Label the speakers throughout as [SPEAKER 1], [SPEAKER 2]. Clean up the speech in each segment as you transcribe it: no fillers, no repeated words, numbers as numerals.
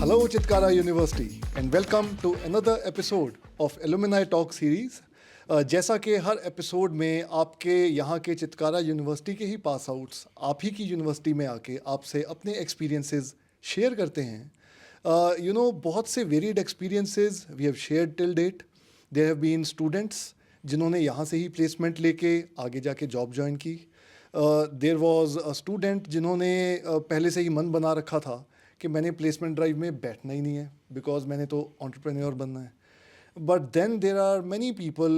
[SPEAKER 1] Hello, Chitkara University, and welcome to another episode of Alumni Talk Series. जैसा कि हर episode में आपके यहाँ के चितकारा यूनिवर्सिटी के ही पास आउट्स आप ही की यूनिवर्सिटी में आके आपसे अपने एक्सपीरियंसेस शेयर करते हैं बहुत से varied experiences we have shared till date. There have been students जिन्होंने यहाँ से ही प्लेसमेंट लेके आगे जाके जॉब ज्वाइन की. देयर वाज अ स्टूडेंट जिन्होंने पहले से ही मन बना रखा था कि मैंने प्लेसमेंट ड्राइव में बैठना ही नहीं है बिकॉज मैंने तो एंटरप्रेन्योर बनना है. But then there are many people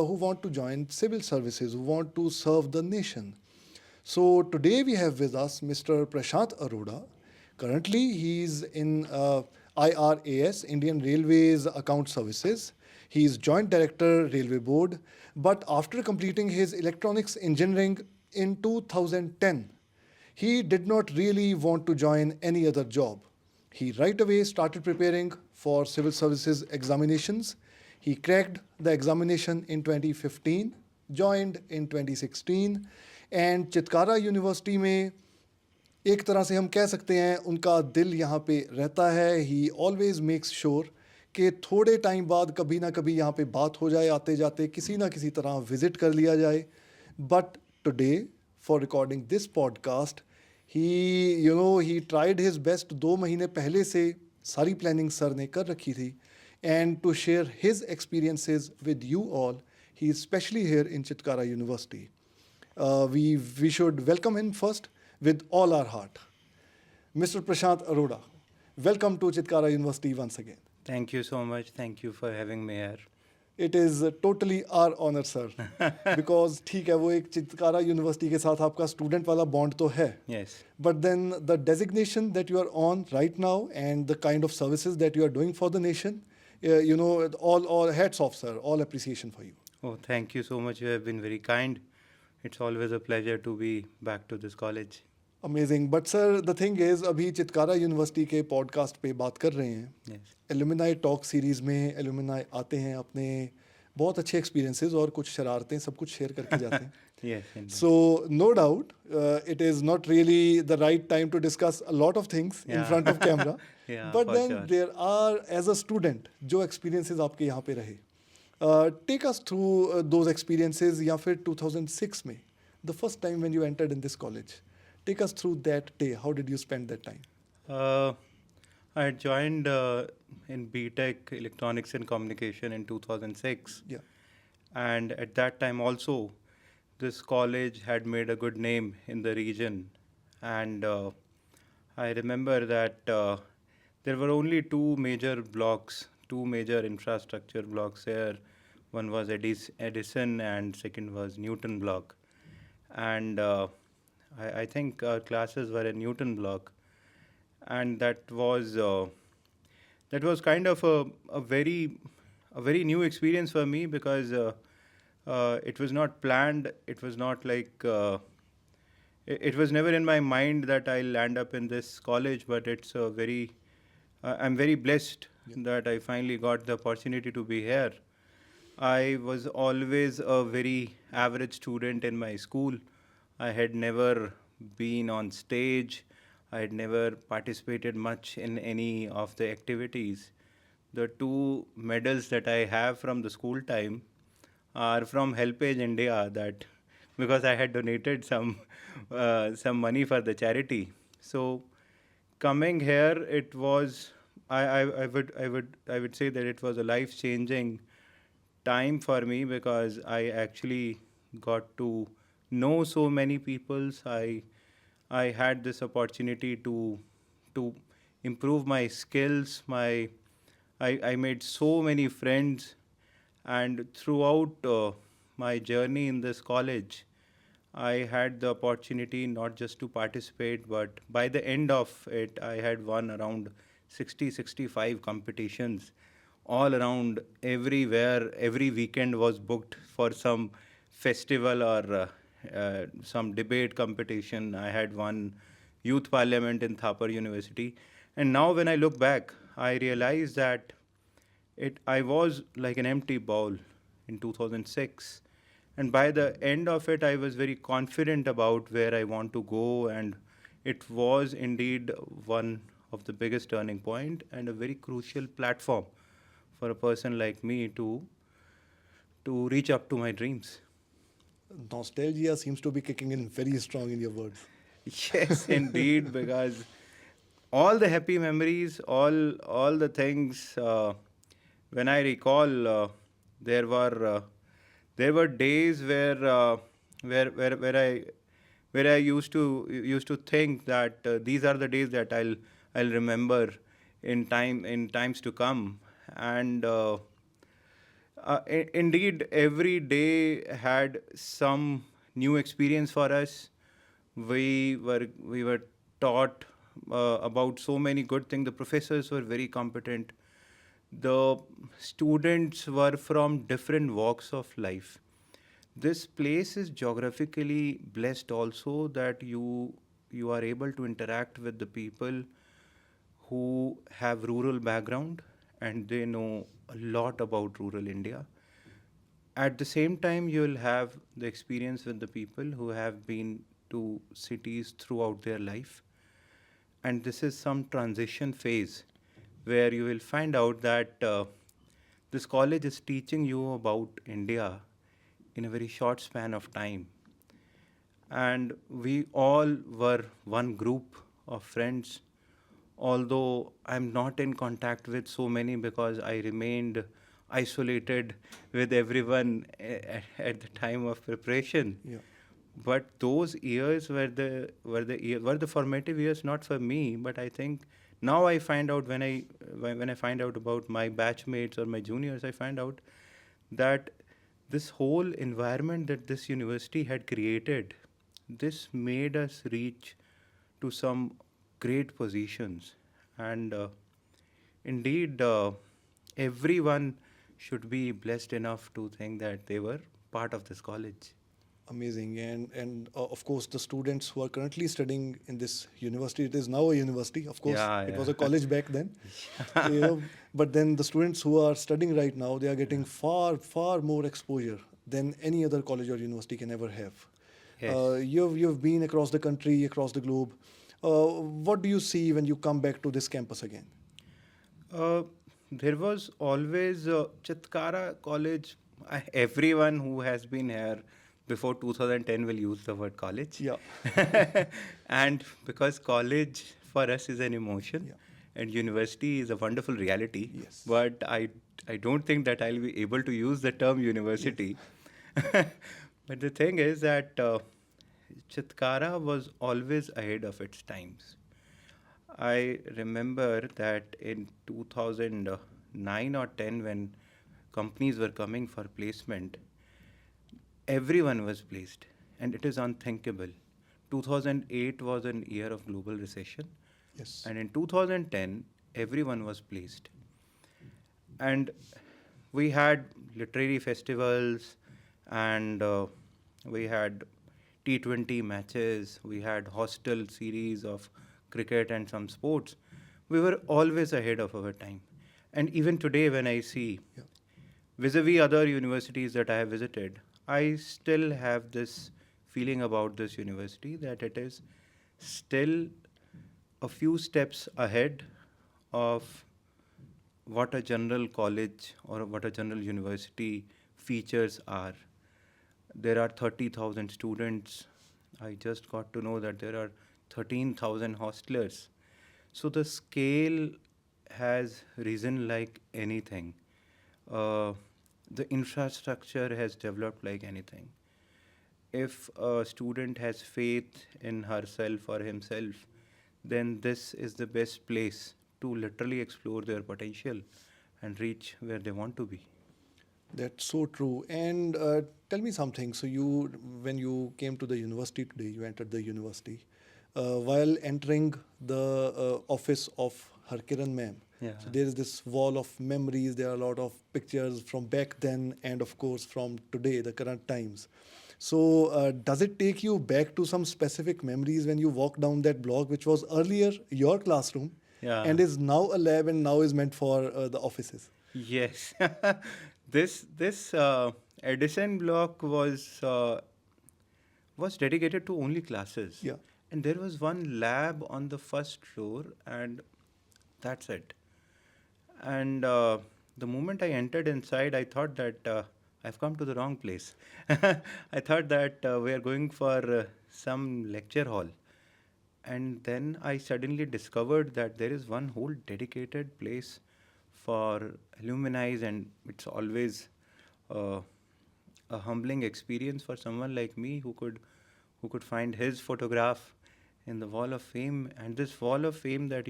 [SPEAKER 1] who want to join civil services, who want to serve the nation. So today we have with us Mr. Prashant Arora. Currently he is in IRAS, Indian Railways Account Services. He is Joint Director, Railway Board. But after completing his electronics engineering in 2010, he did not really want to join any other job. He right away started preparing for civil services examinations. He cracked the examination in 2015, joined in 2016, and Chitkara University में एक तरह से हम कह सकते हैं उनका दिल यहाँ पे रहता है. He always makes sure कि थोड़े टाइम बाद कभी ना कभी यहाँ पे बात हो जाए, आते जाते किसी ना किसी तरह विजिट कर लिया जाए. But today, for recording this podcast, he tried his best. 2 महीने पहले से सारी प्लानिंग सर ने कर रखी थी. And to share his experiences with you all, he is specially here in Chitkara University. We should welcome him first with all our heart. Mr. Prashant Arora, welcome to Chitkara University once again.
[SPEAKER 2] Thank you so much. Thank you for having me here.
[SPEAKER 1] It is totally our honor, sir. Because ठीक है वो एक Chitkara university के साथ आपका student वाला bond तो है.
[SPEAKER 2] Yes.
[SPEAKER 1] But then the designation that you are on right now and the kind of services that you are doing for the nation, all hats off, sir. All appreciation for you.
[SPEAKER 2] Oh, thank you so much. You have been very kind. It's always a pleasure to be back to this college.
[SPEAKER 1] Amazing. But sir, the thing is, अभी Chitkara university के podcast पे बात कर रहे हैं.
[SPEAKER 2] Yes.
[SPEAKER 1] Alumni talk series में alumni आते हैं अपने बहुत अच्छे एक्सपीरियंसेस और कुछ शरारतें सब कुछ शेयर करके जाते हैं.
[SPEAKER 2] Yes. Indeed.
[SPEAKER 1] So no doubt, it is not really the right time to discuss a lot of things in front of camera.
[SPEAKER 2] Yeah,
[SPEAKER 1] but
[SPEAKER 2] for
[SPEAKER 1] then
[SPEAKER 2] sure.
[SPEAKER 1] there are, as a student, जो experiences आपके यहाँ पे रहे. Take us through those experiences. या फिर 2006 में, the first time when you entered in this college. Take us through that day. How did you spend that time?
[SPEAKER 2] I had joined in BTech Electronics and Communication in 2006.
[SPEAKER 1] Yeah.
[SPEAKER 2] And at that time also, this college had made a good name in the region. And I remember that there were only 2 major blocks, 2 major infrastructure blocks here. One was Edison and second was Newton block. And I think our classes were in Newton block. And that was kind of a very new experience for me because it was not planned. It was not like it was never in my mind that I'll land up in this college. But it's a very I'm very blessed that I finally got the opportunity to be here. I was always a very average student in my school. I had never been on stage. I had never participated much in any of the activities. The 2 medals that I have from the school time are from Helpage India, that because I had donated some money for the charity. So coming here, it was I would say that it was a life-changing time for me because I actually got to know so many people. I had this opportunity to improve my skills. I made so many friends, and throughout my journey in this college, I had the opportunity not just to participate, but by the end of it, I had won around 65 competitions all around everywhere. Every weekend was booked for some festival or some debate competition. I had won youth parliament in Thapar University. And now when I look back, I realize that I was like an empty bowl in 2006. And by the end of it, I was very confident about where I want to go. And it was indeed one of the biggest turning point and a very crucial platform for a person like me to reach up to my dreams.
[SPEAKER 1] Nostalgia seems to be kicking in very strong in your words.
[SPEAKER 2] Yes, indeed, because all the happy memories, all the things. When I recall, there were there were days where I used to think that these are the days that I'll remember in times to come, and indeed, every day had some new experience for us. We were taught about so many good things. The professors were very competent. The students were from different walks of life. This place is geographically blessed also that you are able to interact with the people who have rural background and they know a lot about rural India. At the same time, you'll have the experience with the people who have been to cities throughout their life. And this is some transition phase where you will find out that this college is teaching you about India in a very short span of time. And we all were one group of friends, although I'm not in contact with so many because I remained isolated with everyone at the time of preparation.
[SPEAKER 1] Yeah.
[SPEAKER 2] But those years were the formative years, not for me, but I think now I find out when I find out about my batchmates or my juniors, I find out that this whole environment that this university had created, this made us reach to some great positions. And indeed, everyone should be blessed enough to think that they were part of this college.
[SPEAKER 1] Amazing. And of course, the students who are currently studying in this university, it is now a university. Of course,
[SPEAKER 2] Yeah,
[SPEAKER 1] it
[SPEAKER 2] yeah.
[SPEAKER 1] was a college back then. But then the students who are studying right now, they are getting far more exposure than any other college or university can ever have.
[SPEAKER 2] Yes.
[SPEAKER 1] You've been across the country, across the globe. What do you see when you come back to this campus again?
[SPEAKER 2] Uh, there was always Chitkara College. Everyone who has been here before 2010 will use the word college.
[SPEAKER 1] Yeah.
[SPEAKER 2] And because college for us is an emotion
[SPEAKER 1] Yeah.
[SPEAKER 2] and university is a wonderful reality,
[SPEAKER 1] Yes.
[SPEAKER 2] but I don't think that I'll be able to use the term university. But the thing is that Chitkara was always ahead of its times. I remember that in 2009 or 10, when companies were coming for placement, everyone was placed, and it is unthinkable. 2008 was an year of global recession,
[SPEAKER 1] Yes.
[SPEAKER 2] and in 2010, everyone was placed. And we had literary festivals, and we had T20 matches, we had hostel series of cricket and some sports. We were always ahead of our time. And even today, when I see
[SPEAKER 1] Yeah.
[SPEAKER 2] vis-a-vis other universities that I have visited, I still have this feeling about this university that it is still a few steps ahead of what a general college or what a general university features are. There are 30,000 students. I just got to know that there are 13,000 hostelers. So the scale has risen like anything. Uh, the infrastructure has developed like anything. If a student has faith in herself or himself, then this is the best place to literally explore their potential and reach where they want to be.
[SPEAKER 1] That's so true. And tell me something. So when you came to the university today, you entered the university. While entering the office of Harkiran ma'am,
[SPEAKER 2] Yeah.
[SPEAKER 1] so there is this wall of memories. There are a lot of pictures from back then, and of course from today, the current times. So does it take you back to some specific memories when you walk down that block, which was earlier your classroom,
[SPEAKER 2] Yeah.
[SPEAKER 1] and is now a lab and now is meant for the offices?
[SPEAKER 2] Yes, this Edison block was dedicated to only classes.
[SPEAKER 1] Yeah.
[SPEAKER 2] And there was one lab on the first floor, and That's it. And the moment I entered inside, I thought that I've come to the wrong place. I thought that we are going for some lecture hall. And then I suddenly discovered that there is one whole dedicated place for alumni, and it's always uh, a humbling experience for someone like me who could find his photograph in the wall of fame. And this wall of fame that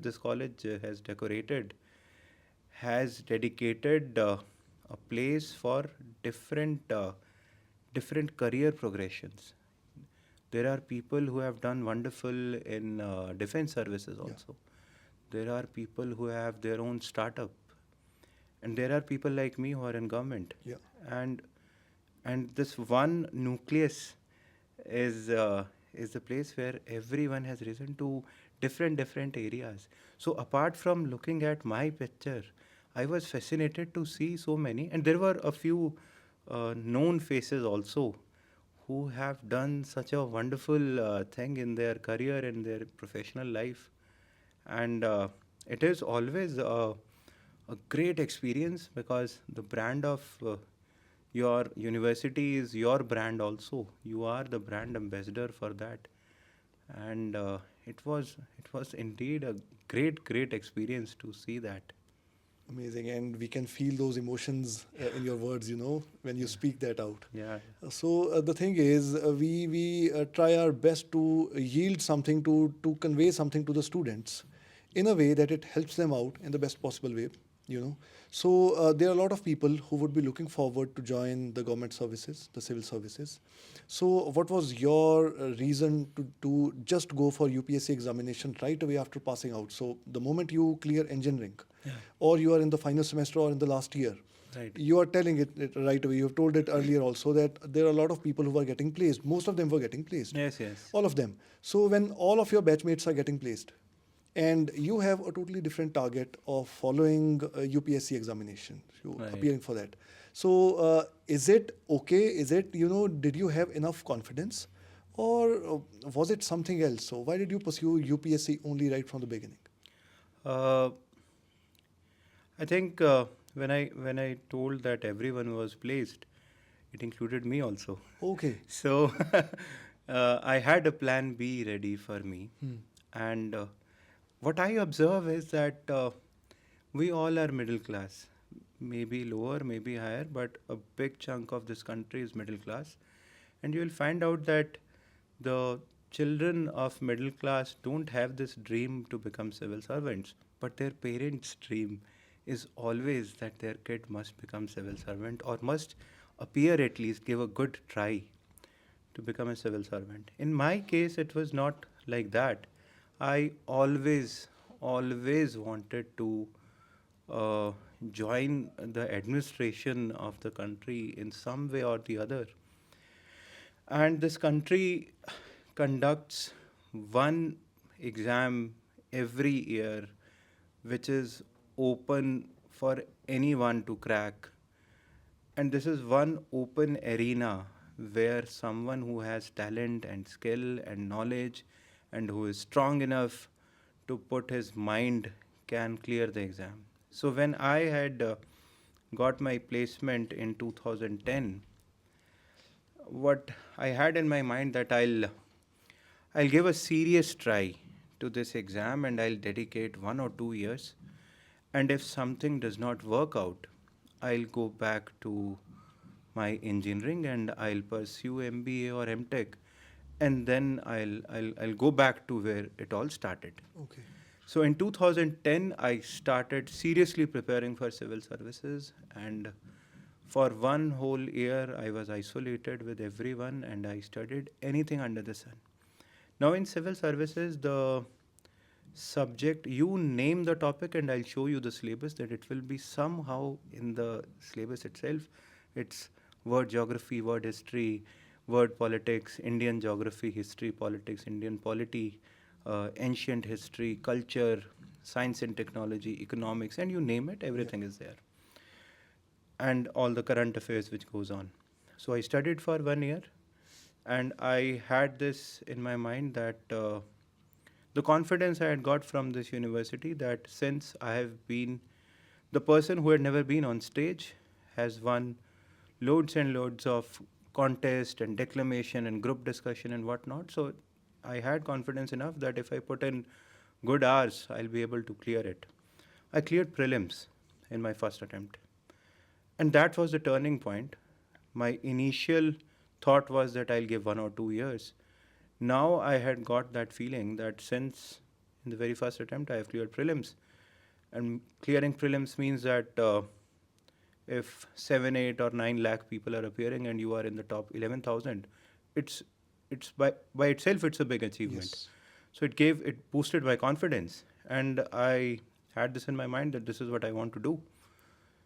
[SPEAKER 2] this college has decorated has dedicated a place for different different career progressions. There are people who have done wonderful in defense services
[SPEAKER 1] Yeah.
[SPEAKER 2] also. There are people who have their own startup, and there are people like me who are in government.
[SPEAKER 1] Yeah.
[SPEAKER 2] And this one nucleus is the place where everyone has risen to different areas. So apart from looking at my picture, I was fascinated to see so many, and there were a few known faces also who have done such a wonderful thing in their career and their professional life. And it is always a great experience, because the brand of your university is your brand also. You are the brand ambassador for that. And it was indeed a great experience to see that.
[SPEAKER 1] Amazing. And we can feel those emotions in your words, when you speak that out.
[SPEAKER 2] Yeah.
[SPEAKER 1] So the thing is, we try our best to yield something, to convey something to the students in a way that it helps them out in the best possible way. So there are a lot of people who would be looking forward to join the government services, the civil services. So what was your reason to just go for UPSC examination right away after passing out? So the moment you clear engineering,
[SPEAKER 2] Yeah.
[SPEAKER 1] or you are in the final semester or in the last year,
[SPEAKER 2] Right.
[SPEAKER 1] you are telling it right away. You have told it earlier also that there are a lot of people who are getting placed. Most of them were getting placed.
[SPEAKER 2] Yes.
[SPEAKER 1] All of them. So when all of your batchmates are getting placed, and you have a totally different target of following UPSC examination, you
[SPEAKER 2] Right.
[SPEAKER 1] appearing for that. So is it okay? Is it, did you have enough confidence, or was it something else? So why did you pursue UPSC only right from the beginning?
[SPEAKER 2] Uh, I think when I told that everyone was placed, it included me also.
[SPEAKER 1] Okay.
[SPEAKER 2] So I had a plan B ready for me. And what I observe is that we all are middle class, maybe lower, maybe higher, but a big chunk of this country is middle class. And you will find out that the children of middle class don't have this dream to become civil servants, but their parents' dream is always that their kid must become civil servant, or must appear, at least give a good try to become a civil servant. In my case, it was not like that. I always wanted to uh, join the administration of the country in some way or the other. And this country conducts one exam every year, which is open for anyone to crack. And this is one open arena where someone who has talent and skill and knowledge, and who is strong enough to put his mind, can clear the exam. So when I had got my placement in 2010, what I had in my mind that I'll give a serious try to this exam, and I'll dedicate 1 or 2 years. And if something does not work out, I'll go back to my engineering and I'll pursue MBA or MTech, and then I'll go back to where it all started.
[SPEAKER 1] Okay.
[SPEAKER 2] So in 2010, I started seriously preparing for civil services, and for one whole year, I was isolated with everyone and I studied anything under the sun. Now, in civil services, the subject, you name the topic, and I'll show you the syllabus, that it will be somehow in the syllabus itself. It's word geography, word history, word politics, Indian geography, history, politics, Indian polity, ancient history, culture, science and technology, economics, and you name it, everything is there. And all the current affairs which goes on. So I studied for 1 year, and I had this in my mind that The confidence I had got from this university, that since I have been the person who had never been on stage, has won loads and loads of contest and declamation and group discussion and whatnot. So I had confidence enough that if I put in good hours, I'll be able to clear it. I cleared prelims in my first attempt. And that was the turning point. My initial thought was that I'll give 1 or 2 years. Now I had got that feeling that since in the very first attempt I have cleared prelims, and clearing prelims means that if 7, 8, or 9 lakh people are appearing and you are in the top 11,000, it's by itself it's a big achievement.
[SPEAKER 1] Yes.
[SPEAKER 2] So it boosted my confidence, and I had this in my mind that this is what I want to do.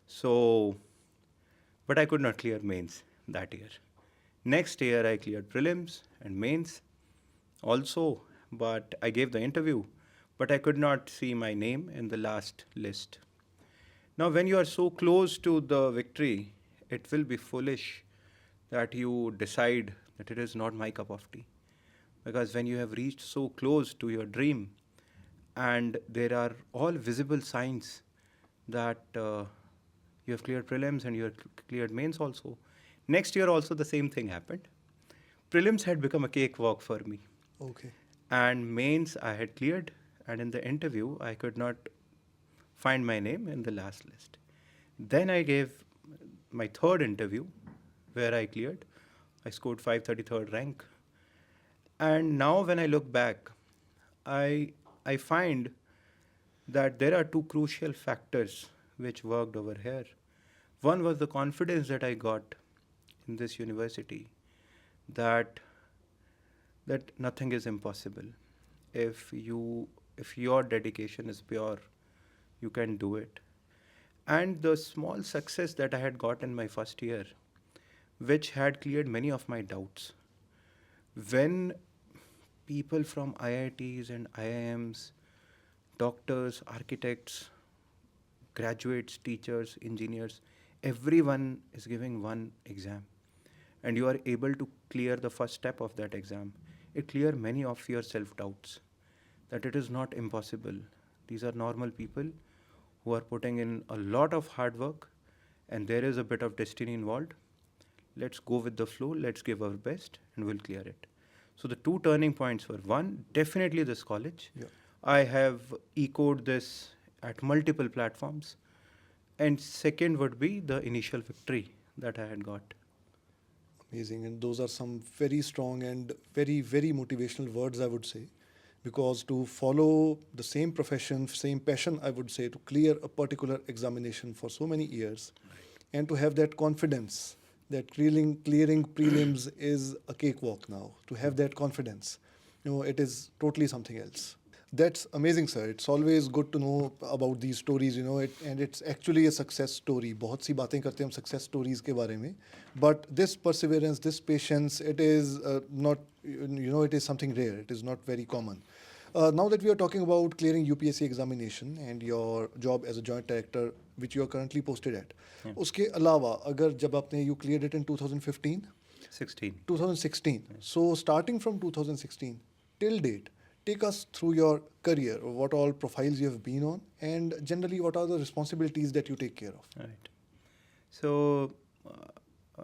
[SPEAKER 2] So, but I could not clear mains that year. Next year I cleared prelims and mains also, but I gave the interview, but I could not see my name in the last list. Now, when you are so close to the victory, it will be foolish that you decide that it is not my cup of tea. Because when you have reached so close to your dream, and there are all visible signs that you have cleared prelims and you have cleared mains also. Next year also the same thing happened. Prelims had become a cakewalk for me.
[SPEAKER 1] Okay.
[SPEAKER 2] And mains I had cleared, and in the interview I could not find my name in the last list. Then I gave my third interview where I cleared. I scored 533rd rank. And now when I look back, I find that there are two crucial factors which worked over here. One was the confidence that I got in this university, that nothing is impossible. If your dedication is pure, you can do it. And the small success that I had got in my first year, which had cleared many of my doubts. When people from IITs and IIMs, doctors, architects, graduates, teachers, engineers, everyone is giving one exam, and you are able to clear the first step of that exam, it clears many of your self-doubts, that it is not impossible. These are normal people who are putting in a lot of hard work, and there is a bit of destiny involved. Let's go with the flow, let's give our best, and we'll clear it. So the two turning points were, one, definitely this college.
[SPEAKER 1] Yeah.
[SPEAKER 2] I have echoed this at multiple platforms. And second would be the initial victory that I had got.
[SPEAKER 1] Amazing. And those are some very strong and very, very motivational words, I would say. Because to follow the same profession, same passion, I would say, to clear a particular examination for so many years, and to have that confidence that clearing prelims is a cakewalk now, to have that confidence, it is totally something else. That's amazing, sir. It's always good to know about these stories, and it's actually a success story. बहुत सी बातें करते हैं हम success stories के बारे में, but this perseverance, this patience, it is not, it is something rare. It is not very common. Now that we are talking about clearing UPSC examination and your job as a joint director, which you are currently posted at, उसके अलावा अगर जब आपने you cleared it in 2015, 2016. So starting from 2016 till date, take us through your career, what all profiles you have been on, and generally what are the responsibilities that you take care of.
[SPEAKER 2] Right. So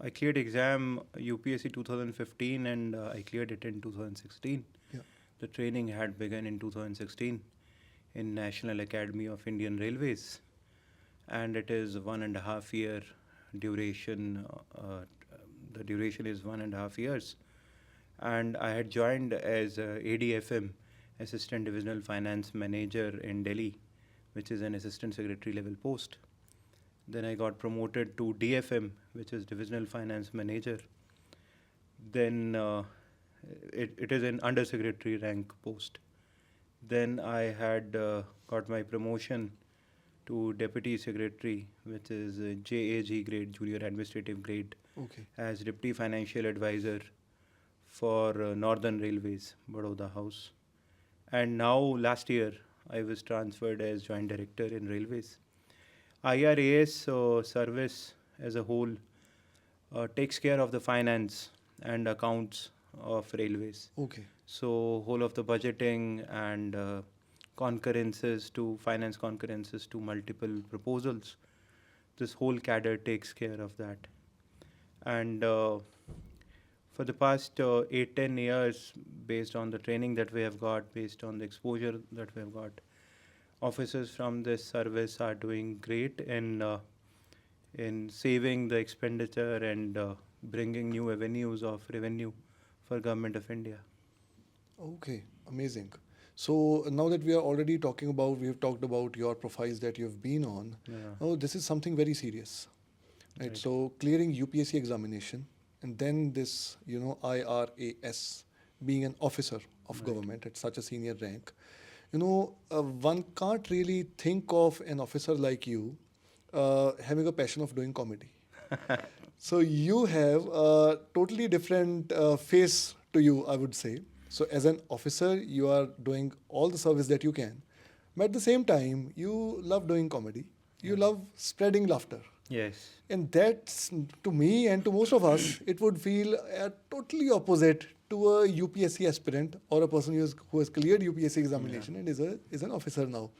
[SPEAKER 2] I cleared exam UPSC 2015, and I cleared it in 2016.
[SPEAKER 1] Yeah.
[SPEAKER 2] The training had begun in 2016 in National Academy of Indian Railways, and it is 1.5 year duration. The duration is 1.5 years, and I had joined as ADFM, Assistant Divisional Finance Manager in Delhi, which is an Assistant Secretary level post. Then I got promoted to DFM, which is Divisional Finance Manager. Then it is an Under Secretary rank post. Then I had got my promotion to Deputy Secretary, which is JAG grade, Junior Administrative grade,
[SPEAKER 1] Okay.
[SPEAKER 2] as Deputy Financial Advisor for Northern Railways, Baroda House. And now last year I was transferred as Joint Director in Railways. IRAS service as a whole takes care of the finance and accounts of railways.
[SPEAKER 1] Okay.
[SPEAKER 2] So whole of the budgeting and concurrences to finance concurrences to multiple proposals. This whole cadre takes care of that. And for the past 8-10 years, based on the training that we have got, based on the exposure that we have got, officers from this service are doing great in saving the expenditure and bringing new avenues of revenue for Government of India.
[SPEAKER 1] Okay, amazing. So now that we are already talking about, we have talked about your profiles that you've been on.
[SPEAKER 2] Yeah.
[SPEAKER 1] Now this is something very serious, right?
[SPEAKER 2] Right.
[SPEAKER 1] So clearing UPSC examination, and then this, IRAS, being an officer of
[SPEAKER 2] Right.
[SPEAKER 1] government at such a senior rank. One can't really think of an officer like you having a passion of doing comedy. So you have a totally different face to you, I would say. So as an officer, you are doing all the service that you can, but at the same time, you love doing comedy. You
[SPEAKER 2] Yeah.
[SPEAKER 1] love spreading laughter,
[SPEAKER 2] Yes.
[SPEAKER 1] and that's, to me and to most of us, it would feel totally opposite to a UPSC aspirant or a person who has cleared UPSC examination and is an officer now.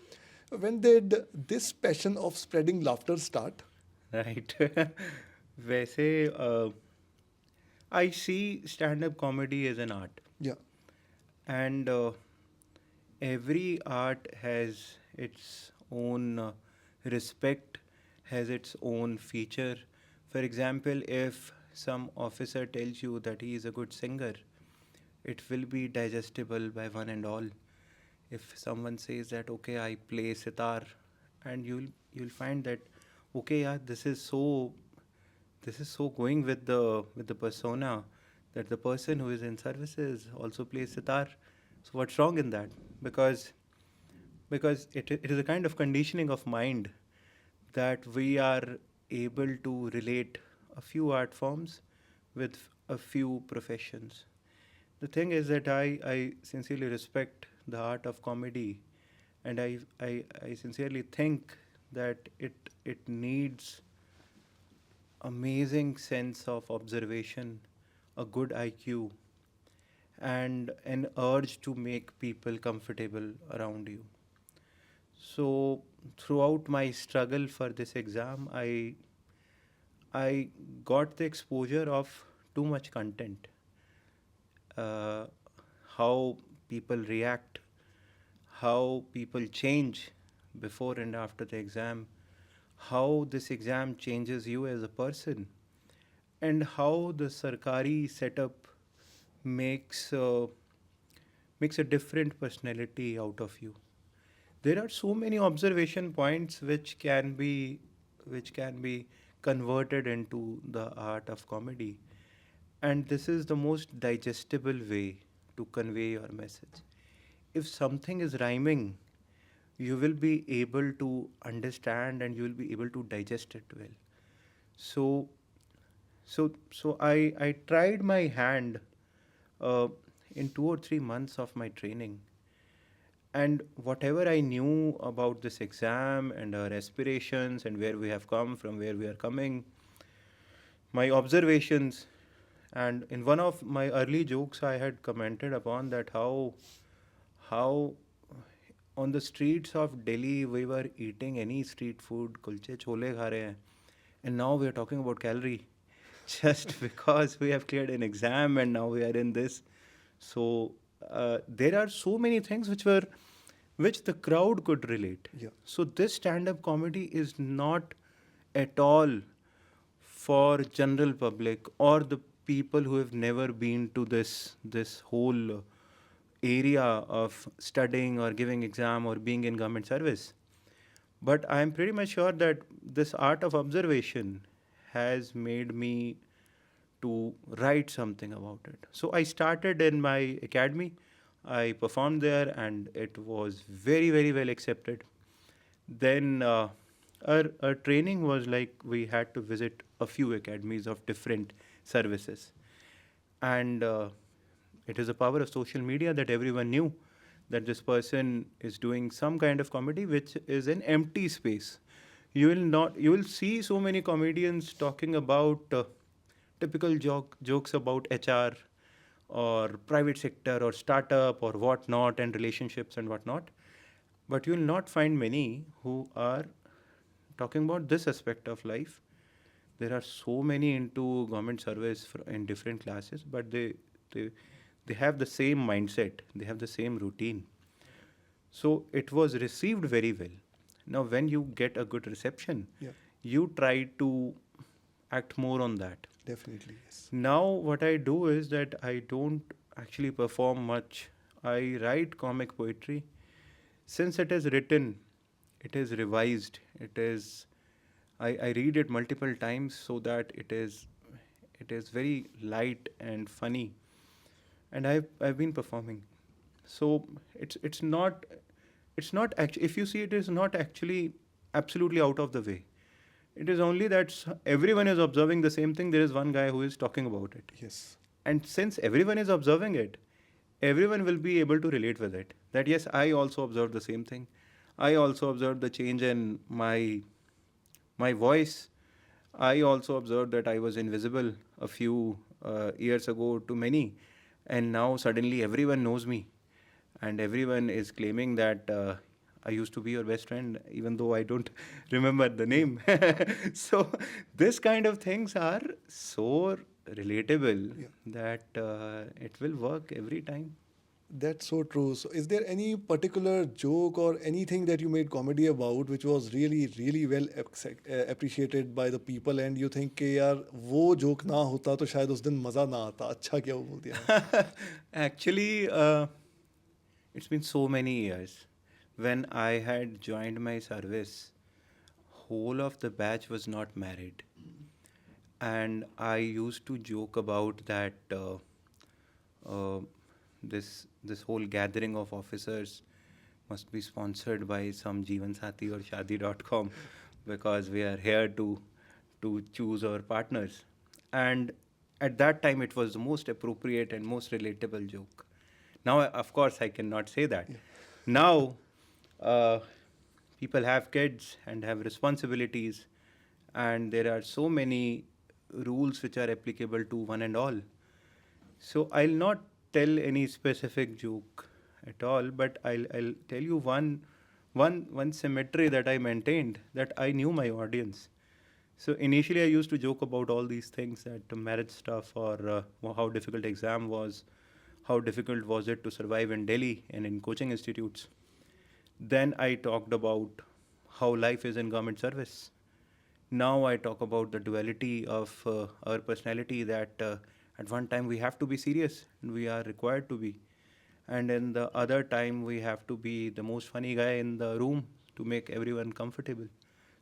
[SPEAKER 1] When did this passion of spreading laughter start?
[SPEAKER 2] Right. वैसे I see stand-up comedy as an art,
[SPEAKER 1] Yeah.
[SPEAKER 2] and every art has its own respect, has its own feature. For example, if some officer tells you that he is a good singer, it will be digestible by one and all. If someone says that, okay, I play sitar, and you'll find that, okay, yeah, this is so going with the persona, that the person who is in services also plays sitar. So what's wrong in that? Because it is a kind of conditioning of mind that we are able to relate a few art forms with a few professions. The thing is that I sincerely respect the art of comedy, and I sincerely think that it needs amazing sense of observation, a good IQ, and an urge to make people comfortable around you. So throughout my struggle for this exam, I got the exposure of too much content. Uh, how people react, how people change before and after the exam, how this exam changes you as a person, and how the Sarkari setup makes makes a different personality out of you. There are so many observation points which can be converted into the art of comedy, and this is the most digestible way to convey your message. If something is rhyming, you will be able to understand and you will be able to digest it well. So I tried my hand uh, in 2 or 3 months of my training, and whatever I knew about this exam and our aspirations and where we have come from, where we are coming, my observations, and in one of my early jokes I had commented upon that how on the streets of Delhi we were eating any street food, kulche chole kha rahe hain, and now we are talking about calorie just because we have cleared an exam and now we are in this. So there are so many things which the crowd could relate.
[SPEAKER 1] Yeah.
[SPEAKER 2] So this stand-up comedy is not at all for general public or the people who have never been to this whole area of studying or giving exam or being in government service. But I am pretty much sure that this art of observation has made me to write something about it. So I started in my academy. I performed there, and it was very, very well accepted. Then our training was like we had to visit a few academies of different services, and it is the power of social media that everyone knew that this person is doing some kind of comedy which is an empty space. You will see so many comedians talking about typical jokes about HR or private sector or startup or whatnot and relationships and whatnot. But you'll not find many who are talking about this aspect of life. There are so many into government service in different classes, but they they have the same mindset, they have the same routine. So it was received very well. Now, when you get a good reception,
[SPEAKER 1] Yeah,
[SPEAKER 2] you try to act more on that.
[SPEAKER 1] definitely, yes.
[SPEAKER 2] Now, what I do is that I don't actually perform much. I write comic poetry. Since it is written, it is revised, I read it multiple times so that it is very light and funny. And I've been performing. So it's not actually, if you see, it is not actually absolutely out of the way. It is only that everyone is observing the same thing. There is one guy who is talking about it.
[SPEAKER 1] Yes.
[SPEAKER 2] And since everyone is observing it, everyone will be able to relate with it. That yes, I also observed the same thing. I also observed the change in my voice. I also observed that I was invisible a few years ago to many, and now suddenly everyone knows me, and everyone is claiming that I used to be your best friend, even though I don't remember the name. So this kind of things are so relatable
[SPEAKER 1] Yeah.
[SPEAKER 2] that it will work every time.
[SPEAKER 1] That's so true. So, is there any particular joke or anything that you made comedy about which was really, really well appreciated by the people, and you think कि यार वो joke ना होता तो शायद उस दिन मजा ना आता, अच्छा क्या वो बोल दिया.
[SPEAKER 2] Actually, it's been so many years. When I had joined my service, whole of the batch was not married, and I used to joke about that uh, this whole gathering of officers must be sponsored by some Jeevan Sathi or Shadi.com because we are here to choose our partners. And at that time, it was the most appropriate and most relatable joke. Now, of course, I cannot say that.
[SPEAKER 1] Yeah.
[SPEAKER 2] Now, uh, people have kids and have responsibilities, and there are so many rules which are applicable to one and all. So I'll not tell any specific joke at all, but I'll tell you one symmetry that I maintained, that I knew my audience. So initially I used to joke about all these things, that the marriage stuff, or how difficult exam was, how difficult was it to survive in Delhi and in coaching institutes. Then I talked about how life is in government service. Now I talk about the duality of our personality, that at one time we have to be serious and we are required to be. And in the other time, we have to be the most funny guy in the room to make everyone comfortable.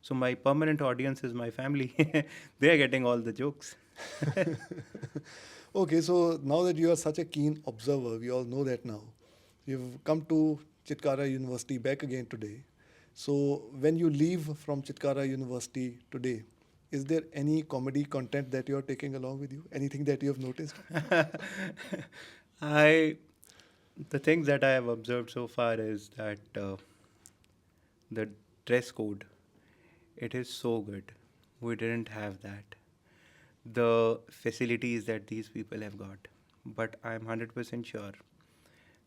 [SPEAKER 2] So my permanent audience is my family. They are getting all the jokes.
[SPEAKER 1] Okay, so now that you are such a keen observer, we all know that now. You've come to Chitkara University back again today. So when you leave from Chitkara University today, is there any comedy content that you're taking along with you? Anything that you have noticed?
[SPEAKER 2] I The things that I have observed so far is that the dress code, it is so good. We didn't have that. The facilities that these people have got. But I'm 100% sure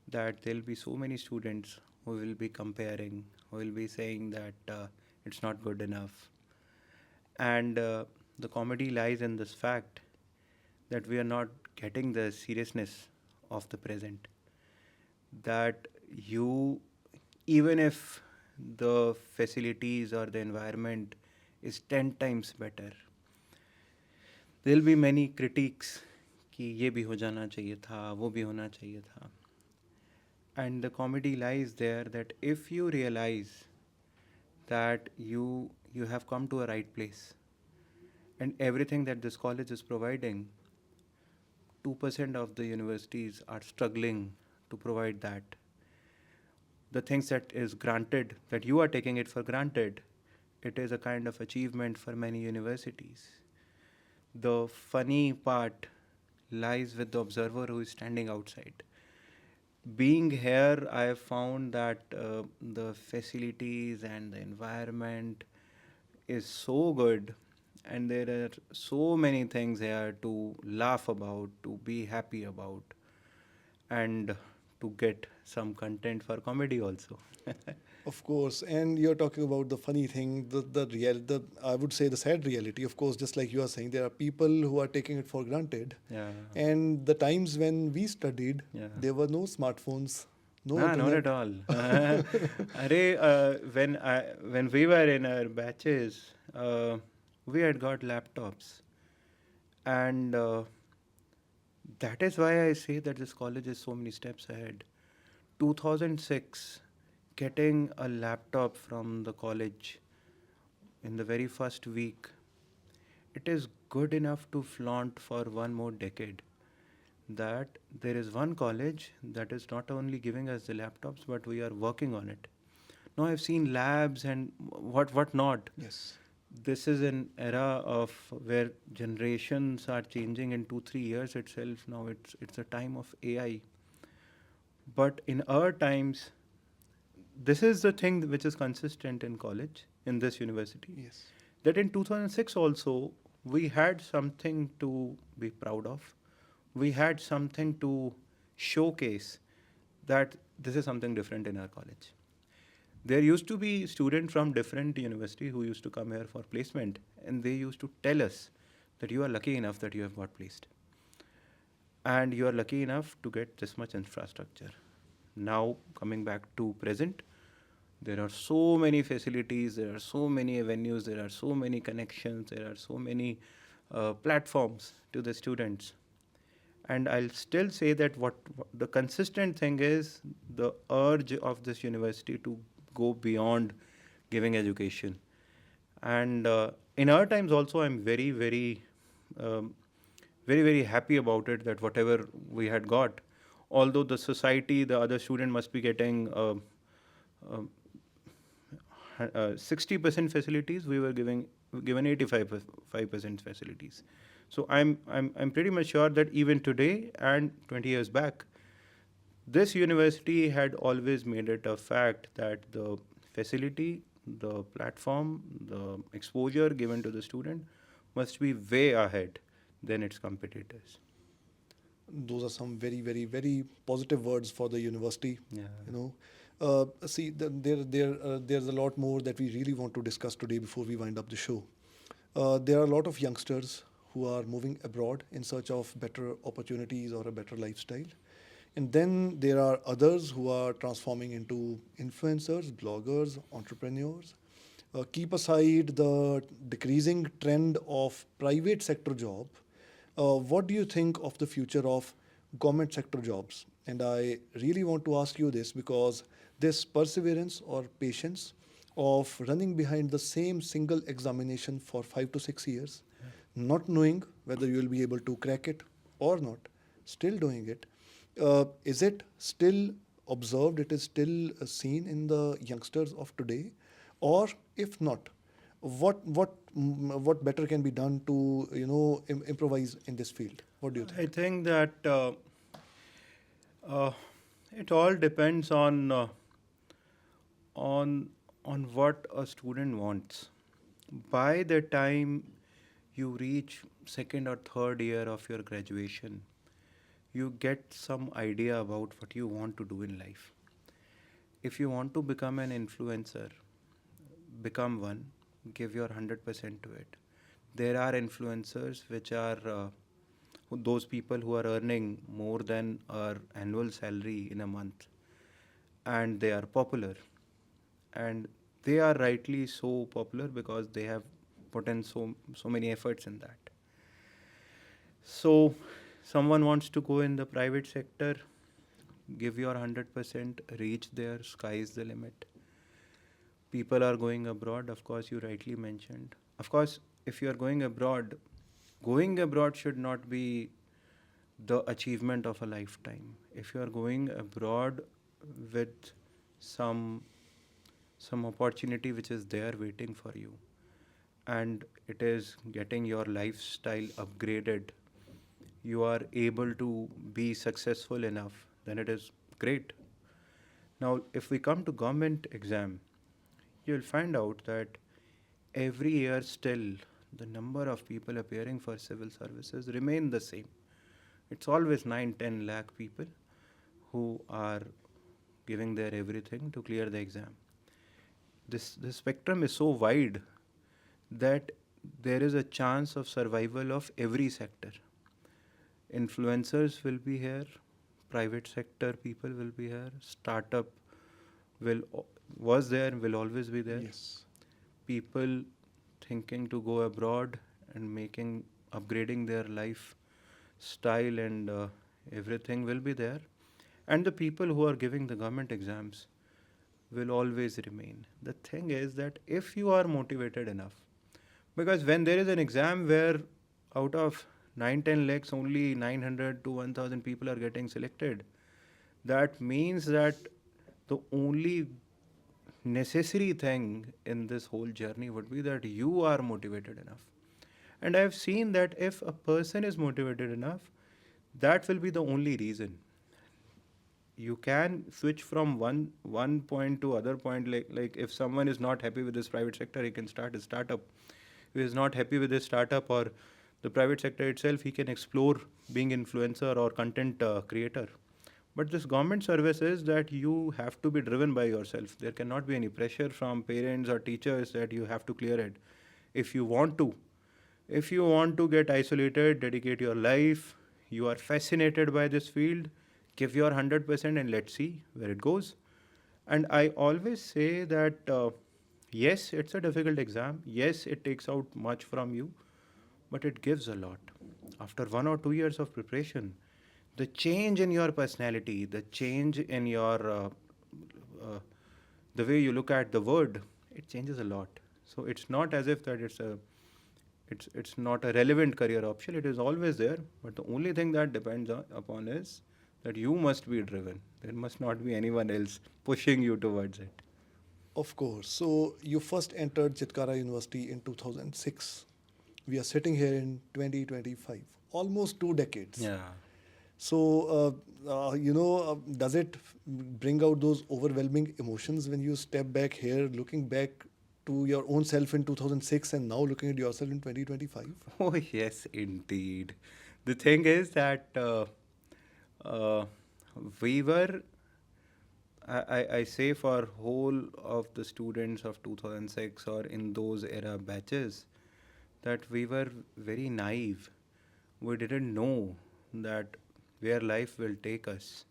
[SPEAKER 2] that there'll be so many students who will be comparing, who will be saying that it's not good enough. And the comedy lies in this fact that we are not getting the seriousness of the present. That you, even if the facilities or the environment is 10 times better, there'll be many critiques कि ये भी हो जाना चाहिए था, वो भी होना चाहिए था. And the comedy lies there, that if you realize that you have come to a right place, and everything that this college is providing, 2% of the universities are struggling to provide that. The things that is granted, that you are taking it for granted, it is a kind of achievement for many universities. The funny part lies with the observer who is standing outside. Being here, I have found that the facilities and the environment is so good, and there are so many things here to laugh about, to be happy about. and to get some content for comedy also.
[SPEAKER 1] Of course, and you're talking about the funny thing, the I would say the sad reality. Of course, just like you are saying, there are people who are taking it for granted.
[SPEAKER 2] Yeah.
[SPEAKER 1] And the times when we studied,
[SPEAKER 2] Yeah.
[SPEAKER 1] there were no smartphones, no
[SPEAKER 2] Ah, not
[SPEAKER 1] internet.
[SPEAKER 2] at all. When we were in our batches, we had got laptops, and that is why I say that this college is so many steps ahead. 2006, getting a laptop from the college in the very first week, it is good enough to flaunt for one more decade. That there is one college that is not only giving us the laptops, but we are working on it. Now I've seen labs and what not.
[SPEAKER 1] Yes.
[SPEAKER 2] This is an era of where generations are changing in 2 3 years itself. Now it's a time of AI. But in our times, this is the thing which is consistent in college, in this university,
[SPEAKER 1] Yes.
[SPEAKER 2] that in 2006 also we had something to be proud of. We had something to showcase that this is something different in our college. There used to be students from different university who used to come here for placement, and they used to tell us that you are lucky enough that you have got placed, and you are lucky enough to get this much infrastructure. Now coming back to present, there are so many facilities, there are so many avenues, there are so many connections, there are so many platforms to the students. And I'll still say that what the consistent thing is the urge of this university to go beyond giving education. And in our times also, I'm um, very happy about it, that whatever we had got, although the society, the other student must be getting 60% facilities, we were given 85% facilities. So I'm pretty much sure that even today and 20 years back, this university had always made it a fact that the facility, the platform, the exposure given to the student must be way ahead than its competitors.
[SPEAKER 1] Those are some very positive words for the university.
[SPEAKER 2] Yeah.
[SPEAKER 1] You know, see, there's a lot more that we really want to discuss today before we wind up the show. There are a lot of youngsters who are moving abroad in search of better opportunities or a better lifestyle. And then there are others who are transforming into influencers, bloggers, entrepreneurs. Keep aside the decreasing trend of private sector job. What do you think of the future of government sector jobs? And I really want to ask you this because this perseverance or patience of running behind the same single examination for 5 to 6 years, not knowing whether you will be able to crack it or not, still doing it, is it still observed? It is still seen in the youngsters of today, or if not, what better can be done to improvise in this field? What do you
[SPEAKER 2] I
[SPEAKER 1] think?
[SPEAKER 2] think that uh, it all depends on on what a student wants. By the time you reach second or third year of your graduation, you get some idea about what you want to do in life. If you want to become an influencer, become one, give your 100% to it. There are influencers which are those people who are earning more than our annual salary in a month, and they are popular, and they are rightly so popular because they have put in so many efforts in that. So someone wants to go in the private sector, give your 100%, reach there, sky is the limit. People are going abroad, of course, you rightly mentioned. Of course, if you are going abroad should not be the achievement of a lifetime. If you are going abroad with some opportunity which is there waiting for you, and it is getting your lifestyle upgraded, you are able to be successful enough, then it is great. Now, if we come to government exam, you'll find out that every year still the number of people appearing for civil services remain the same. It's always 9 10 lakh people, who are giving their everything to clear the exam. This spectrum is so wide that there is a chance of survival of every sector. Influencers will be here, private sector people will be here, startup will was there, will always be there.
[SPEAKER 1] Yes.
[SPEAKER 2] People thinking to go abroad and upgrading their life style and everything will be there. And the people who are giving the government exams will always remain. The thing is that if you are motivated enough, because when there is an exam where out of 9-10 lakhs only 900 to 1000 people are getting selected, that means that the only necessary thing in this whole journey would be that you are motivated enough. And I've seen that if a person is motivated enough, that will be the only reason. You can switch from one point to other point. Like if someone is not happy with this private sector, he can start a startup. If he is not happy with this startup or the private sector itself, he can explore being influencer or content creator. But this government service is that you have to be driven by yourself. There cannot be any pressure from parents or teachers that you have to clear it. If you want to, if you want to get isolated, dedicate your life, you are fascinated by this field, give your 100% and let's see where it goes. And I always say that yes, it's a difficult exam. Yes, it takes out much from you, but it gives a lot. After 1 or 2 years of preparation, the change in your personality, the change in your the way you look at the word, it changes a lot. So it's not as if that it's not a relevant career option. It is always there, but the only thing that depends upon is that you must be driven. There must not be anyone else pushing you towards it.
[SPEAKER 1] Of course. So you first entered Chitkara University in 2006. We are sitting here in 2025, almost 2 decades.
[SPEAKER 2] Yeah.
[SPEAKER 1] So, does it bring out those overwhelming emotions when you step back here, looking back to your own self in 2006 and now looking at yourself in 2025?
[SPEAKER 2] Oh, yes, indeed. The thing is that uh, we were, I say for whole of the students of 2006 or in those era batches, that we were very naive. We didn't know that where life will take us.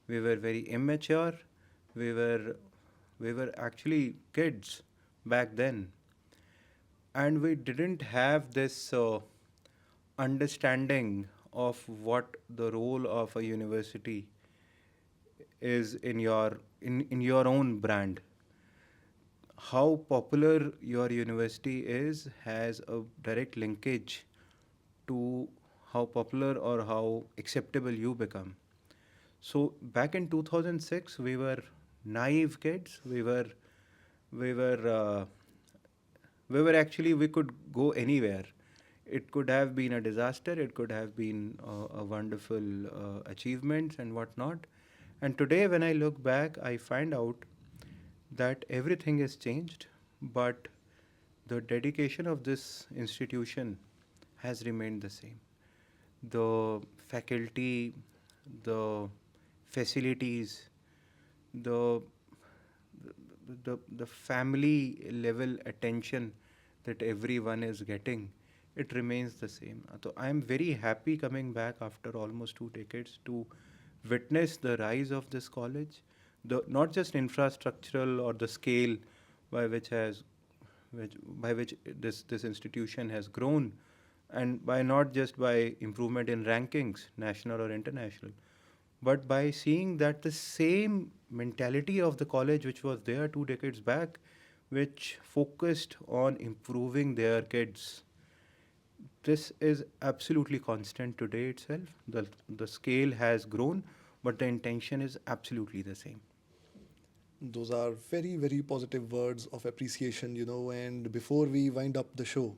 [SPEAKER 2] We were very immature. We were actually kids back then, and we didn't have this understanding of what the role of a university is in your own brand. How popular your university is has a direct linkage to how popular or how acceptable you become. So back in 2006, we were naive kids. We were actually, we could go anywhere. It could have been a disaster. It could have been a wonderful achievements and whatnot. And today, when I look back, I find out that everything has changed, but the dedication of this institution has remained the same. The faculty, the facilities, the the family level attention that everyone is getting, it remains the same. So I am very happy coming back after almost 2 decades to witness the rise of this college, the not just infrastructural or the scale by which this institution has grown, and by not just by improvement in rankings, national or international, but by seeing that the same mentality of the college which was there 2 decades back, which focused on improving their kids, this is absolutely constant today itself. The scale has grown, but the intention is absolutely the same.
[SPEAKER 1] Those are very, very positive words of appreciation, And before we wind up the show,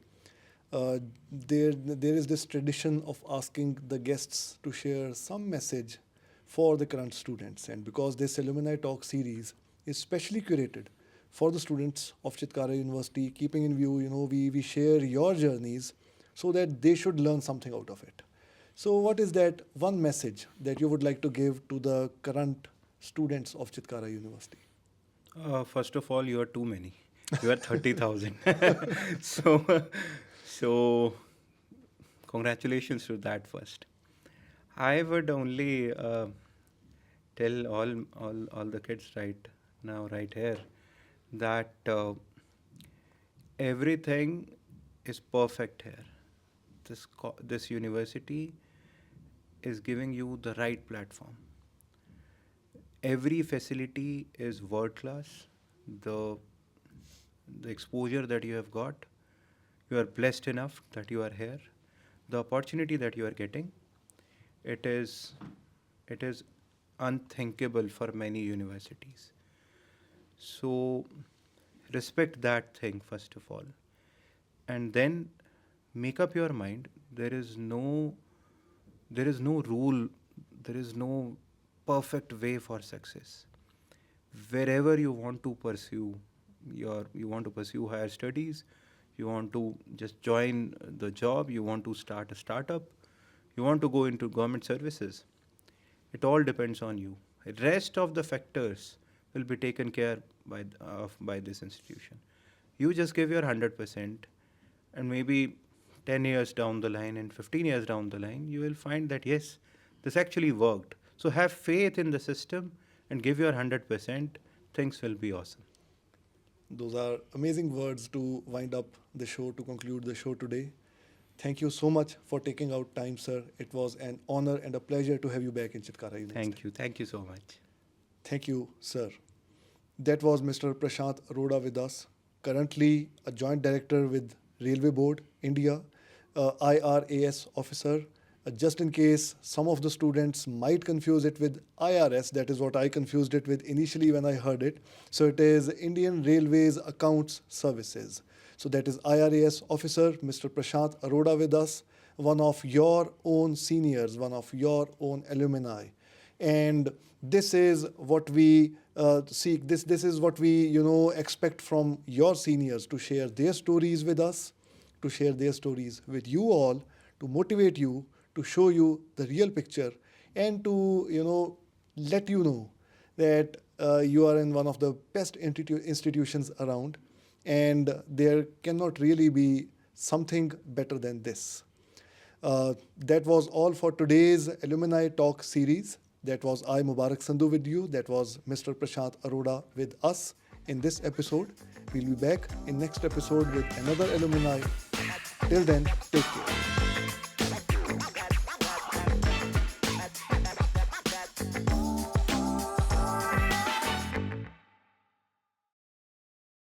[SPEAKER 1] there is this tradition of asking the guests to share some message for the current students. And because this Alumni Talk series is specially curated for the students of Chitkara University, keeping in view, we share your journeys so that they should learn something out of it. So, what is that one message that you would like to give to the current students of Chitkara University?
[SPEAKER 2] First of all, you are too many. You are 30,000. So congratulations to that first. I would only tell all the kids right now, right here, that everything is perfect here. This university is giving you the right platform. Every facility is world class. The exposure that you have got, you are blessed enough that you are here. The opportunity that you are getting, it is unthinkable for many universities. So respect that thing first of all, and then make up your mind. There is no rule, there is no perfect way for success. Wherever you want to pursue you want to pursue higher studies, you want to just join the job, you want to start a startup, you want to go into government services, it all depends on you. Rest of the factors will be taken care by this institution. You just give your 100%, and maybe 10 years down the line and 15 years down the line, you will find that yes, this actually worked. So have faith in the system and give your 100%. Things will be awesome.
[SPEAKER 1] Those are amazing words to wind up the show, to conclude the show today. Thank you so much for taking out time, sir. It was an honor and a pleasure to have you back in Chitkara University.
[SPEAKER 2] Thank you so much.
[SPEAKER 1] Thank you, sir. That was Mr. Prashant Arora with us, currently a joint director with Railway Board, India, IRAS officer. Just in case some of the students might confuse it with IRS, that is what I confused it with initially when I heard it. So it is Indian Railways Accounts Services. So that is IRAS officer, Mr. Prashant Arora with us, one of your own seniors, one of your own alumni. And this is what we seek. This is what we expect from your seniors, to share their stories with us, to share their stories with you all, to motivate you, to show you the real picture, and to let you know that you are in one of the best institutions around, and there cannot really be something better than this. That was all for today's Alumni Talk series. That was I, Mubarak Sandhu, with you. That was Mr. Prashant Arora with us in this episode. We'll be back in next episode with another alumni. Till then, take care.